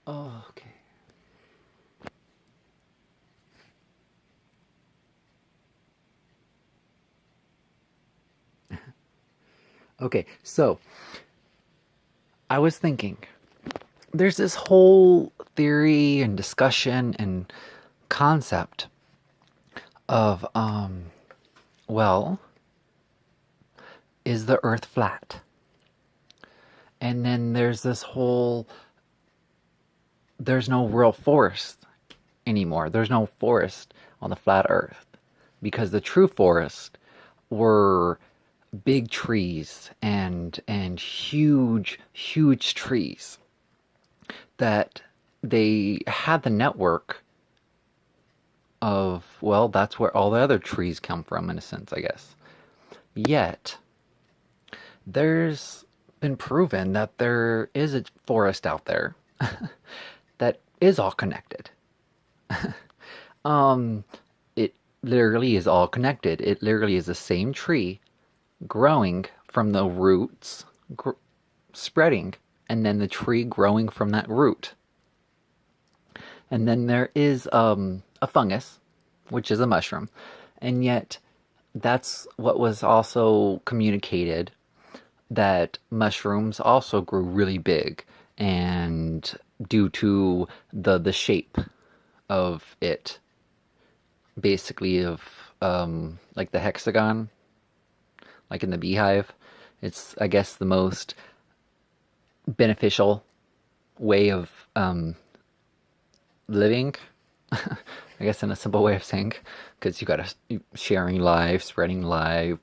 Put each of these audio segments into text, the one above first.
Oh, okay. Okay, so I was thinking there's this whole theory and discussion and concept of well, is the earth flat? And then there's this whole there's no real forest anymore. There's no forest on the flat earth because the true forest were big trees and huge trees that they had the network of, well, that's where all the other trees come from, in a sense, I guess. Yet there's been proven that there is a forest out there that is all connected. It literally is all connected. It literally is the same tree growing from the roots, spreading, and then the tree growing from that root. And then there is a fungus, which is a mushroom. And yet, that's what was also communicated, that mushrooms also grew really big. And due to the shape of it, basically, of like the hexagon, like in the beehive, it's, I guess, the most beneficial way of living. I guess in a simple way of saying, because you gotta sharing life, spreading life,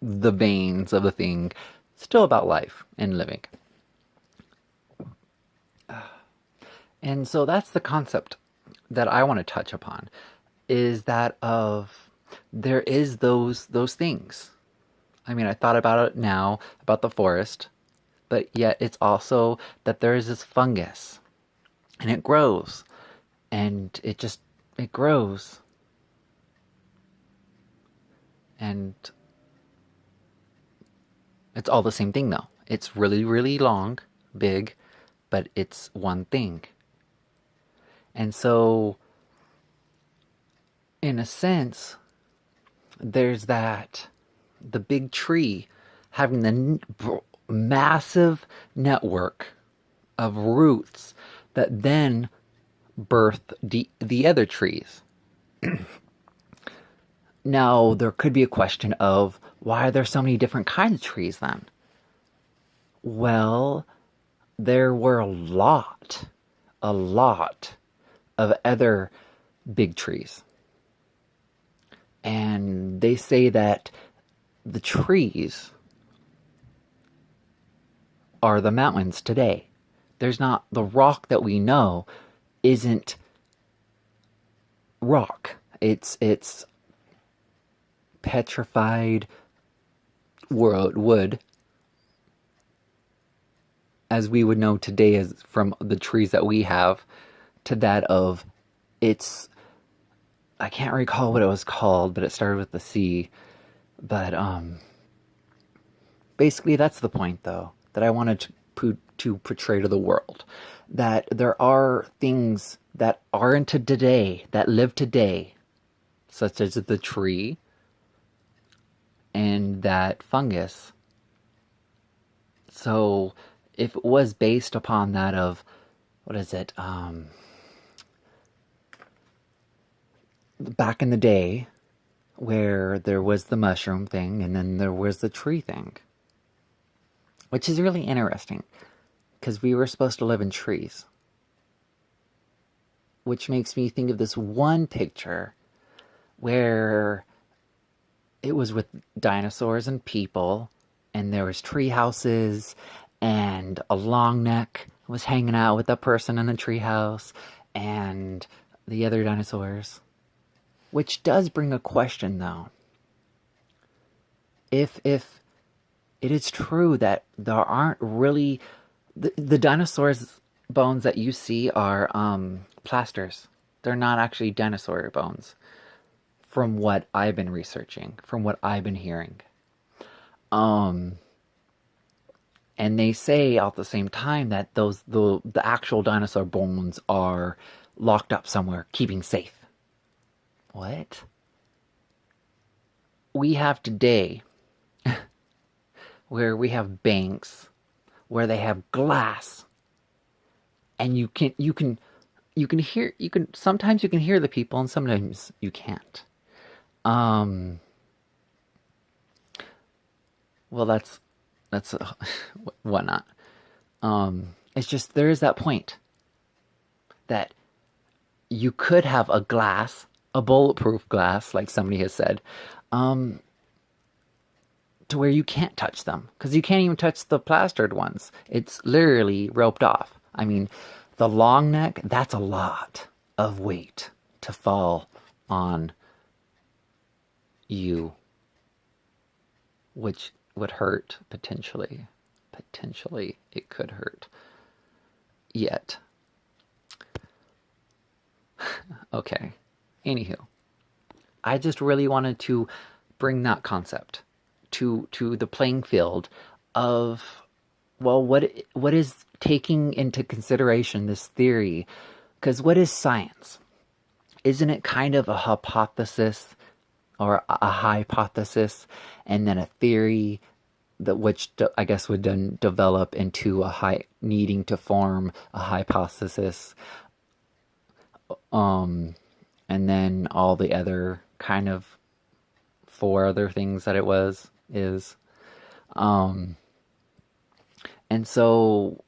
the veins of the thing, still about life and living. And so that's the concept that I want to touch upon, is that of there is those things. I mean, I thought about it now about the forest, but yet it's also that there is this fungus and it grows and it grows and it's all the same thing though. It's really long, big, but it's one thing. And so in a sense, there's that the big tree having the massive network of roots that then birth the other trees. Now, there could be a question of why are there so many different kinds of trees then? Well, there were a lot of other big trees. And they say that the trees are the mountains today. There's not the rock that we know isn't rock. It's petrified wood as we would know today as from the trees that we have to that of it's I can't recall what it was called, but it started with the C. But basically that's the point though that I wanted to portray to the world, that there are things that are into today, that live today, such as the tree and that fungus. So if it was based upon that of what is it, back in the day where there was the mushroom thing and then there was the tree thing, which is really interesting because we were supposed to live in trees, which makes me think of this one picture where it was with dinosaurs and people, and there was tree houses, and a long neck was hanging out with a person in the tree house, and the other dinosaurs. Which does bring a question, though. If it is true that there aren't really the dinosaurs bones that you see are plasters. They're not actually dinosaur bones, from what I've been researching, from what I've been hearing. Um, And they say at the same time that the actual dinosaur bones are locked up somewhere, keeping safe. What? We have today where we have banks where they have glass, and you can hear, sometimes you can hear the people and sometimes you can't. Um well, that's whatnot. It's just there is that point that you could have a glass, a bulletproof glass, like somebody has said, um, to where you can't touch them because you can't even touch the plastered ones. It's literally roped off. I mean, the long neck, that's a lot of weight to fall on you, which would hurt potentially. Potentially, it could hurt. Yet. Okay. Anywho, I just really wanted to bring that concept to the playing field of, well, what is taking into consideration this theory? Because what is science? Isn't it kind of a hypothesis or a hypothesis and then a theory that which I guess would then develop into needing to form a hypothesis, and then all the other kind of four other things that it is, and so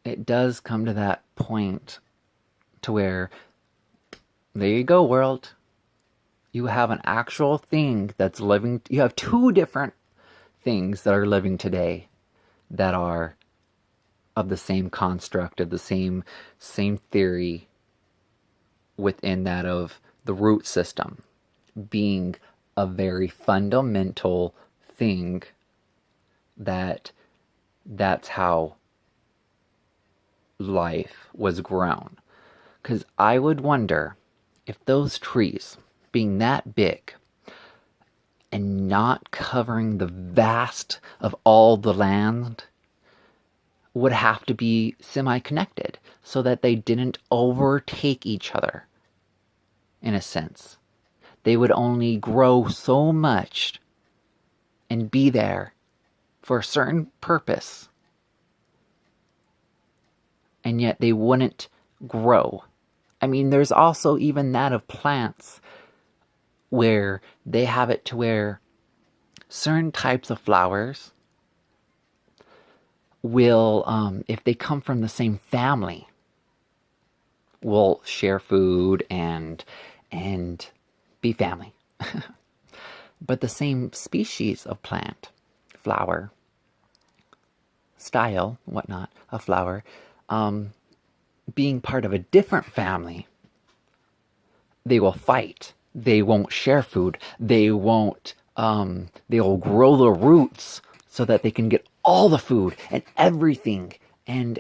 it does come to that point to where, there you go, world. You have an actual thing that's living. You have two different things that are living today that are of the same construct, of the same theory within that of the root system being a very fundamental thing, that's how life was grown. Because I would wonder if those trees, being that big and not covering the vast of all the land, would have to be semi-connected so that they didn't overtake each other, in a sense. They would only grow so much and be there for a certain purpose, and yet they wouldn't grow. I mean, there's also even that of plants where they have it to where certain types of flowers will, if they come from the same family, will share food and be family. But the same species of plant, flower, style, whatnot, of flower, being part of a different family, they will fight. They won't share food. They won't. They will grow the roots so that they can get all the food and everything, and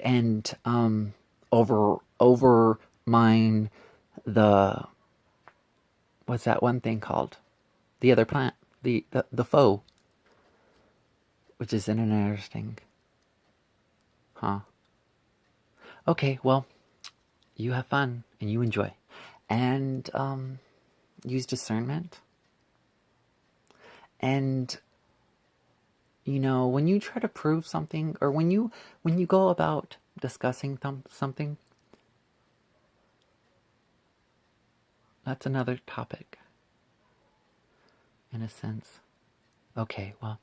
overmine the, what's that one thing called? The other plant, the foe, which is interesting, huh? Okay, well, you have fun and you enjoy, and use discernment. And when you try to prove something, or when you go about discussing something, that's another topic, in a sense. Okay, well,